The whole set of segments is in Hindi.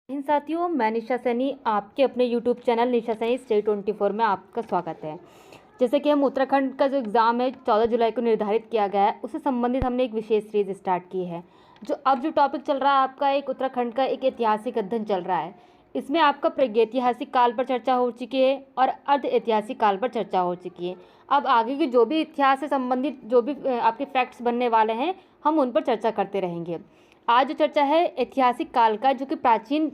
इन साथियों, मैं निशा सैनी आपके अपने यूट्यूब चैनल निशा सैनी स्टेट 24 में आपका स्वागत है। जैसे कि हम उत्तराखंड का जो एग्ज़ाम है 14 जुलाई को निर्धारित किया गया है, उससे संबंधित हमने एक विशेष सीरीज स्टार्ट की है। जो टॉपिक चल रहा है आपका, एक उत्तराखंड का एक ऐतिहासिक अध्ययन चल रहा है। इसमें आपका प्रागैतिहासिक काल पर चर्चा हो चुकी है और अर्ध ऐतिहासिक काल पर चर्चा हो चुकी है। अब आगे की जो भी इतिहास से संबंधित जो भी आपके फैक्ट्स बनने वाले हैं, हम उन पर चर्चा करते रहेंगे। आज जो चर्चा है ऐतिहासिक काल का, जो कि प्राचीन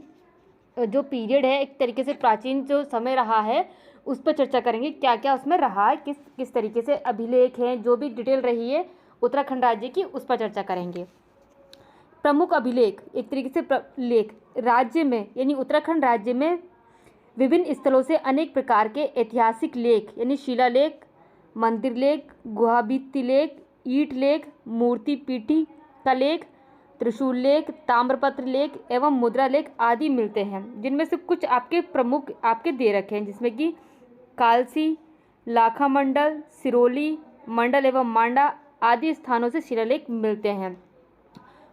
जो पीरियड है, एक तरीके से प्राचीन जो समय रहा है, उस पर चर्चा करेंगे। क्या क्या उसमें रहा है, किस किस तरीके से अभिलेख हैं, जो भी डिटेल रही है उत्तराखंड राज्य की, उस पर चर्चा करेंगे। प्रमुख अभिलेख, एक तरीके से लेख राज्य में, यानी उत्तराखंड राज्य में विभिन्न स्थलों से अनेक प्रकार के ऐतिहासिक लेख, यानी शिलालेख, मंदिर लेख, गुहाभित्ति लेख, ईंट लेख, मूर्ति पीठी का लेख, त्रिशूल लेख, ताम्रपत्र लेख एवं मुद्रा लेख आदि मिलते हैं। जिनमें से कुछ आपके प्रमुख आपके दे रखे हैं, जिसमें कि कालसी, लाखा मंडल, सिरोली मंडल एवं मांडा आदि स्थानों से शिलालेख मिलते हैं।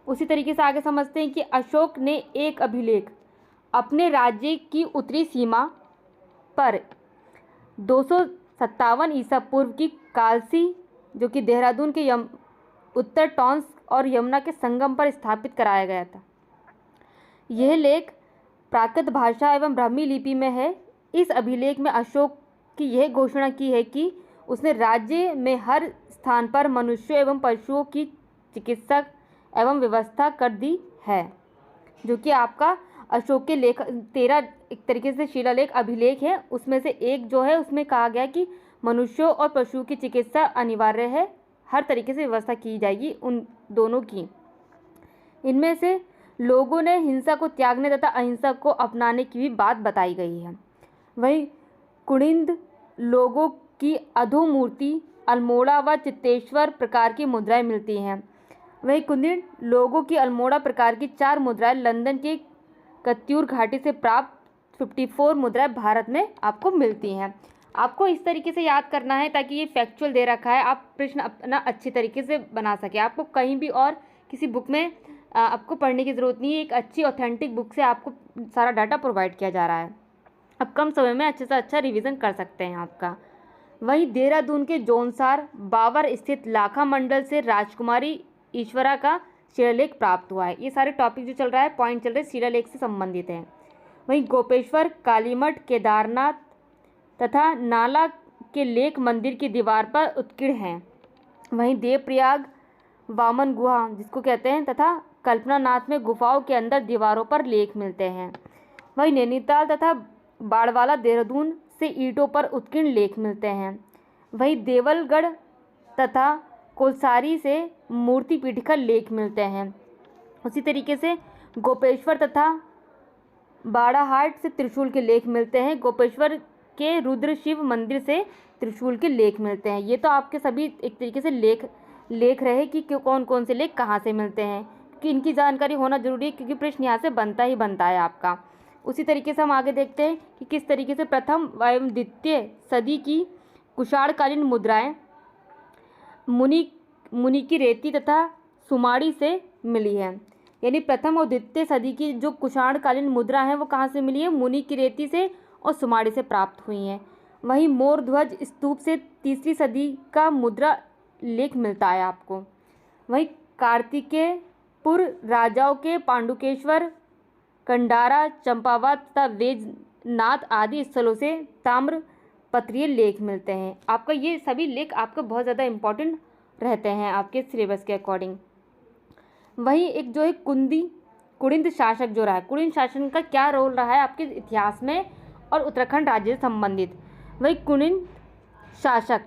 उसी तरीके से आगे समझते हैं कि अशोक ने एक अभिलेख अपने राज्य की उत्तरी सीमा पर 257 ईसा पूर्व की कालसी, जो कि देहरादून के उत्तर टॉन्स और यमुना के संगम पर स्थापित कराया गया था। यह लेख प्राकृत भाषा एवं ब्राह्मी लिपि में है। इस अभिलेख में अशोक की यह घोषणा की है कि उसने राज्य में हर स्थान पर मनुष्यों एवं पशुओं की चिकित्सा एवं व्यवस्था कर दी है। जो कि आपका अशोक के लेख 13 एक तरीके से शिलालेख अभिलेख है। उसमें से एक जो है, उसमें कहा गया कि मनुष्यों और पशुओं की चिकित्सा अनिवार्य है, हर तरीके से व्यवस्था की जाएगी उन दोनों की। इनमें से लोगों ने हिंसा को त्यागने तथा अहिंसा को अपनाने की भी बात बताई गई है। वहीं कुणिंद लोगों की अधोमूर्ति, अल्मोड़ा व चित्तेश्वर प्रकार की मुद्राएं मिलती हैं। वहीं कुणिंद लोगों की अल्मोड़ा प्रकार की 4 मुद्राएं लंदन के कत्यूर घाटी से प्राप्त 54 मुद्राएं भारत में आपको मिलती हैं। आपको इस तरीके से याद करना है ताकि ये फैक्चुअल दे रखा है, आप प्रश्न अपना अच्छी तरीके से बना सके। आपको कहीं भी और किसी बुक में आपको पढ़ने की ज़रूरत नहीं है। एक अच्छी ऑथेंटिक बुक से आपको सारा डाटा प्रोवाइड किया जा रहा है। अब कम समय में अच्छे से अच्छा रिवीजन कर सकते हैं आपका। वहीं देहरादून के जोनसार बावर स्थित लाखा मंडल से राजकुमारी ईश्वरा का शिलालेख प्राप्त हुआ है। ये सारे टॉपिक जो चल रहा है, पॉइंट चल रहे हैं, शिलालेख से संबंधित हैं। वहीं गोपेश्वर, कालीमठ, केदारनाथ तथा नाला के लेख मंदिर की दीवार पर उत्कीर्ण हैं। वहीं देवप्रयाग, वामन गुहा जिसको कहते हैं, तथा कल्पनानाथ में गुफाओं के अंदर दीवारों पर लेख मिलते हैं। वहीं नैनीताल तथा बाड़वाला देहरादून से ईंटों पर उत्कीर्ण लेख मिलते हैं। वहीं देवलगढ़ तथा कोलसारी से मूर्ति पीठ का लेख मिलते हैं। उसी तरीके से गोपेश्वर तथा बाड़ाहाट से त्रिशूल के लेख मिलते हैं। गोपेश्वर के रुद्र शिव मंदिर से त्रिशूल के लेख मिलते हैं। ये तो आपके सभी एक तरीके से लेख रहे कि कौन कौन से लेख कहाँ से मिलते हैं, कि इनकी जानकारी होना जरूरी है, क्योंकि प्रश्न यहाँ से बनता ही बनता है आपका। उसी तरीके से हम आगे देखते हैं कि किस तरीके से प्रथम एवं द्वितीय सदी की कुषाणकालीन मुद्राएं मुनि की रेती तथा सुमाड़ी से मिली है। यानी प्रथम और द्वितीय सदी की जो कुषाणकालीन मुद्रा है, वो कहाँ से मिली है? मुनि की रेती से और सुमाड़ी से प्राप्त हुई हैं। वहीं मोर ध्वज स्तूप से 3री सदी का मुद्रा लेख मिलता है आपको। वहीं कार्तिकेयपुर राजाओं के पांडुकेश्वर, कंडारा, चंपावत तथा वेजनाथ आदि स्थलों से ताम्र पत्रीय लेख मिलते हैं। आपका ये सभी लेख आपको बहुत ज़्यादा इम्पोर्टेंट रहते हैं आपके सिलेबस के अकॉर्डिंग। वहीं एक जो है कुणिंद शासक जो रहा है, कुणिंद शासन का क्या रोल रहा है आपके इतिहास में और उत्तराखंड राज्य से संबंधित। वही कुणिंद शासक,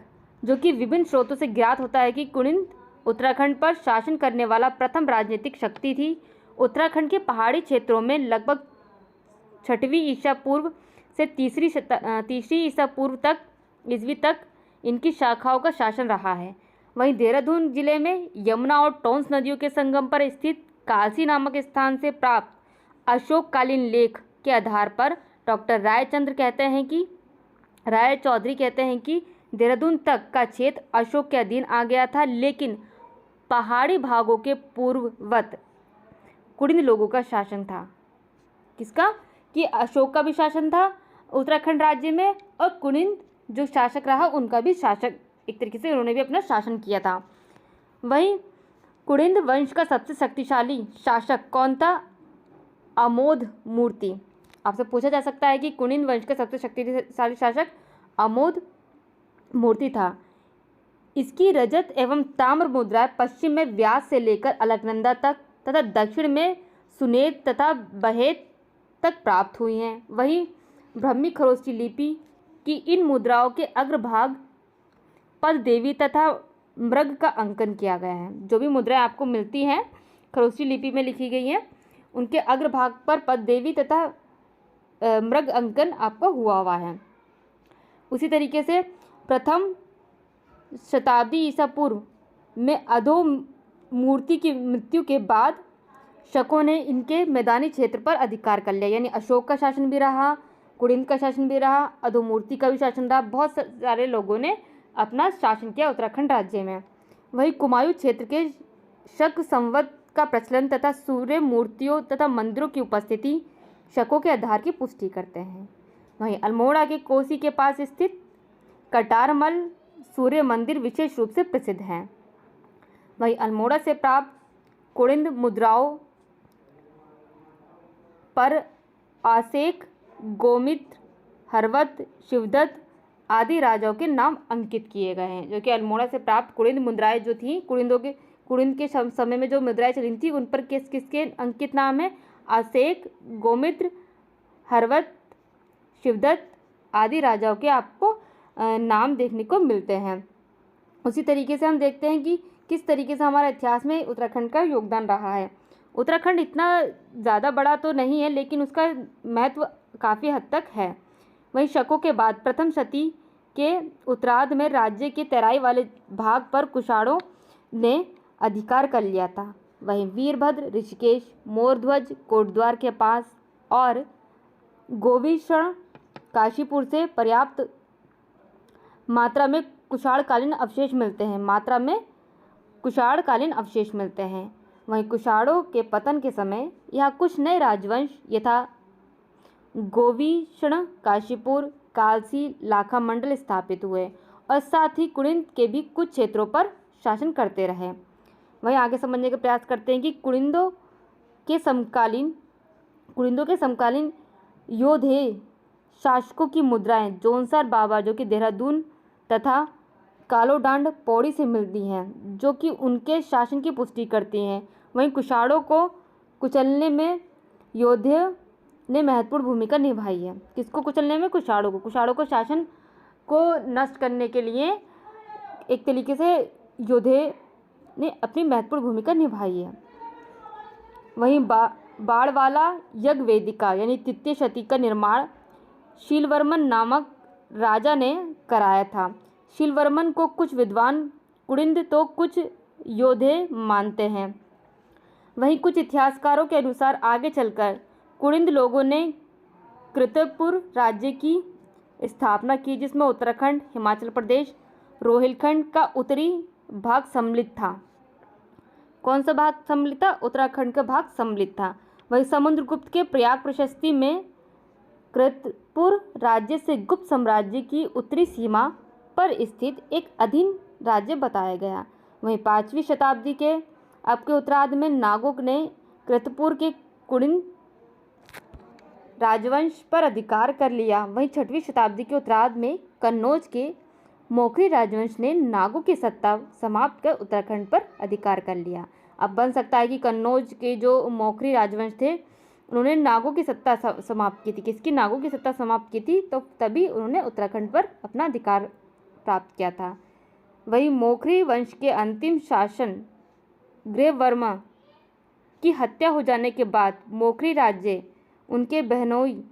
जो कि विभिन्न स्रोतों से ज्ञात होता है कि कुणिंद उत्तराखंड पर शासन करने वाला प्रथम राजनीतिक शक्ति थी। उत्तराखंड के पहाड़ी क्षेत्रों में लगभग 6वीं ईसा पूर्व से 3री ईसा पूर्व तक ईस्वी तक इनकी शाखाओं का शासन रहा है। वहीं देहरादून जिले में यमुना और टोंस नदियों के संगम पर स्थित कालसी नामक स्थान से प्राप्त अशोककालीन लेख के आधार पर डॉक्टर राय चौधरी कहते हैं कि देहरादून तक का क्षेत्र अशोक के अधीन आ गया था, लेकिन पहाड़ी भागों के पूर्ववत कुणिंद लोगों का शासन था। किसका, कि अशोक का भी शासन था उत्तराखंड राज्य में, और कुनिंद जो शासक रहा उनका भी शासक, एक तरीके से उन्होंने भी अपना शासन किया था। वहीं कुनिंद वंश का सबसे शक्तिशाली शासक कौन था? अमोध मूर्ति। आपसे पूछा जा सकता है कि कुनिंद वंश का सबसे शक्तिशाली शासक अमोध मूर्ति था। इसकी रजत एवं ताम्र मुद्राएं पश्चिम में व्यास से लेकर अलकनंदा तक तथा दक्षिण में सुनेत तथा बहेत तक प्राप्त हुई हैं। वहीं ब्रह्मी खरोष्टी लिपि की इन मुद्राओं के अग्रभाग पद देवी तथा मृग का अंकन किया गया है। जो भी मुद्राएं आपको मिलती हैं खरोष्टी लिपि में लिखी गई हैं, उनके अग्रभाग पर पद देवी तथा मृग अंकन आपको हुआ है। उसी तरीके से प्रथम शताब्दी ईसा पूर्व में अधो मूर्ति की मृत्यु के बाद शकों ने इनके मैदानी क्षेत्र पर अधिकार कर लिया। यानी अशोक का शासन भी रहा, कुनिंद का शासन भी रहा, अधोमूर्ति का भी शासन रहा। बहुत सारे लोगों ने अपना शासन किया उत्तराखंड राज्य में। वहीं कुमायूं क्षेत्र के शक संवत का प्रचलन तथा सूर्य मूर्तियों तथा मंदिरों की उपस्थिति शकों के आधार की पुष्टि करते हैं। वहीं अल्मोड़ा के कोसी के पास स्थित कटारमल सूर्य मंदिर विशेष रूप से प्रसिद्ध हैं। वहीं अल्मोड़ा से प्राप्त कुनिंद मुद्राओं पर आसेक, गोमित्र, हरवत, शिवदत्त आदि राजाओं के नाम अंकित किए गए हैं। जो कि अल्मोड़ा से प्राप्त कुनिंद मुद्राएं जो थी, कुनिंद के समय में जो मुद्राएं चली थी उन पर किसके अंकित नाम है? आसेक, गोमित्र, हरवत, शिवदत्त आदि राजाओं के आपको नाम देखने को मिलते हैं। उसी तरीके से हम देखते हैं कि किस तरीके से हमारा इतिहास में उत्तराखंड का योगदान रहा है। उत्तराखंड इतना ज़्यादा बड़ा तो नहीं है, लेकिन उसका महत्व काफ़ी हद तक है। वहीं शकों के बाद प्रथम शती के उत्तरार्ध में राज्य के तराई वाले भाग पर कुषाणों ने अधिकार कर लिया था। वहीं वीरभद्र, ऋषिकेश, मोरध्वज, कोटद्वार के पास और गोविषण काशीपुर से पर्याप्त मात्रा में कुषाणकालीन अवशेष मिलते हैं। वहीं कुषाणों के पतन के समय यहाँ कुछ नए राजवंश यथा गोविषण, काशीपुर, कालसी, लाखा मंडल स्थापित हुए और साथ ही कुनिंद के भी कुछ क्षेत्रों पर शासन करते रहे। वहीं आगे समझने का प्रयास करते हैं कि कुनिंदों के समकालीन योधे शासकों की मुद्राएं जोनसार बाबा जो कि देहरादून तथा कालोडांड पौड़ी से मिलती हैं, जो कि उनके शासन की पुष्टि करती हैं। वहीं कुषाणों को कुचलने में योधे ने महत्वपूर्ण भूमिका निभाई है। किसको कुचलने में? कुषाणों को शासन को नष्ट करने के लिए एक तरीके से योधे ने अपनी महत्वपूर्ण भूमिका निभाई है। वहीं बाड़वाला यज्ञ वेदिका यानी तृतीय शती का निर्माण शीलवर्मन नामक राजा ने कराया था। शीलवर्मन को कुछ विद्वान कुनिंद तो कुछ योधे मानते हैं। वहीं कुछ इतिहासकारों के अनुसार आगे चलकर कुनिंद लोगों ने कृतपुर राज्य की स्थापना की, जिसमें उत्तराखंड, हिमाचल प्रदेश, रोहिलखंड का उत्तरी भाग सम्मिलित था। कौन सा भाग सम्मिलित था? उत्तराखंड का भाग सम्मिलित था। वहीं समुद्रगुप्त के प्रयाग प्रशस्ति में कृतपुर राज्य से गुप्त साम्राज्य की उत्तरी सीमा पर स्थित एक अधीन राज्य बताया गया। वहीं 5वीं शताब्दी के आपके उत्तरार्ध में नागों ने कृतपुर के कुनिंद राजवंश पर अधिकार कर लिया। वहीं 6वीं शताब्दी के उत्तरार्ध में कन्नौज के मोखरी राजवंश ने नागों की सत्ता समाप्त कर उत्तराखंड पर अधिकार कर लिया। अब बन सकता है कि कन्नौज के जो मोखरी राजवंश थे उन्होंने नागों की सत्ता समाप्त की थी। किसकी? नागों की सत्ता समाप्त की थी, तो तभी उन्होंने उत्तराखंड पर अपना अधिकार प्राप्त किया था। वहीं मोखरी वंश के अंतिम शासन ग्रीववर्मा की हत्या हो जाने के बाद मोखरी राज्य उनके बहनोई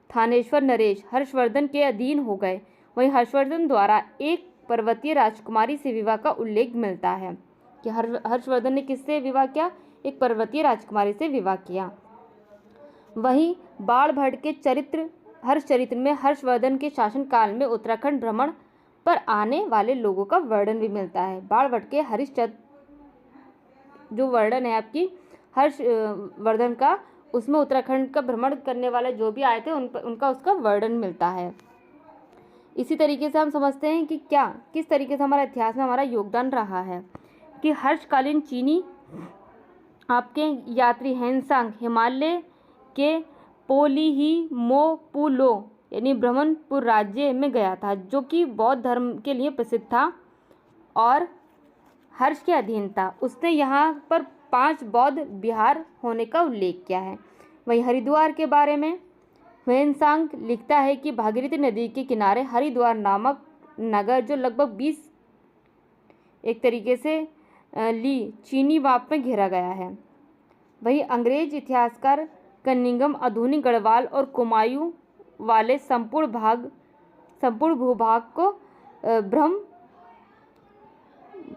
थानेश्वर नरेश हर्षवर्धन के अधीन हो गए। वहीं हर्षवर्धन द्वारा एक पर्वतीय राजकुमारी से विवाह का उल्लेख मिलता है कि हर्षवर्धन ने किससे विवाह किया? एक पर्वतीय राजकुमारी से विवाह किया। वहीं बाणभट्ट के हर्षचरित्र में हर्षवर्धन के शासनकाल में उत्तराखंड भ्रमण पर आने वाले लोगों का वर्णन भी मिलता है। बाणभट्ट के जो वर्णन है आपकी हर्षवर्धन का, उसमें उत्तराखंड का भ्रमण करने वाले जो भी आए थे उनका उसका वर्णन मिलता है। इसी तरीके से हम समझते हैं कि किस तरीके से हमारा इतिहास में हमारा योगदान रहा है कि हर्षकालीन चीनी आपके यात्री हेनसांग हिमालय के पोलिहिमोपुलो यानी ब्रह्मपुर राज्य में गया था, जो कि बौद्ध धर्म के लिए प्रसिद्ध था और हर्ष के अधीन था। उसने यहाँ पर 5 बौद्ध विहार होने का उल्लेख किया है। वहीं हरिद्वार के बारे में ह्वेनसांग लिखता है कि भागीरथी नदी के किनारे हरिद्वार नामक नगर, जो लगभग 20 एक तरीके से ली चीनी माप में घेरा गया है। वही अंग्रेज इतिहासकार कनिंघम आधुनिक गढ़वाल और कुमायूं वाले संपूर्ण भूभाग को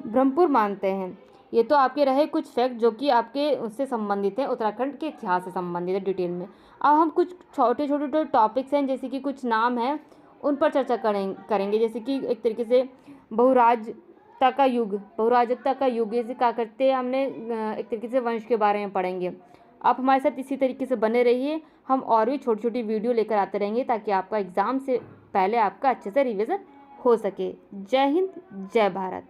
ब्रह्मपुर मानते हैं। ये तो आपके रहे कुछ फैक्ट जो कि आपके उससे संबंधित हैं, उत्तराखंड के इतिहास से संबंधित है डिटेल में। अब हम कुछ छोटे छोटे टॉपिक्स हैं, जैसे कि कुछ नाम हैं उन पर चर्चा करेंगे। जैसे कि एक तरीके से बहुराजता का युग जैसे काकतीय, हमने एक तरीके से वंश के बारे में पढ़ेंगे। आप हमारे साथ इसी तरीके से बने रहिए, हम और भी छोटी छोटी वीडियो लेकर आते रहेंगे ताकि आपका एग्ज़ाम से पहले आपका अच्छे से रिवीजन हो सके। जय हिंद, जय भारत।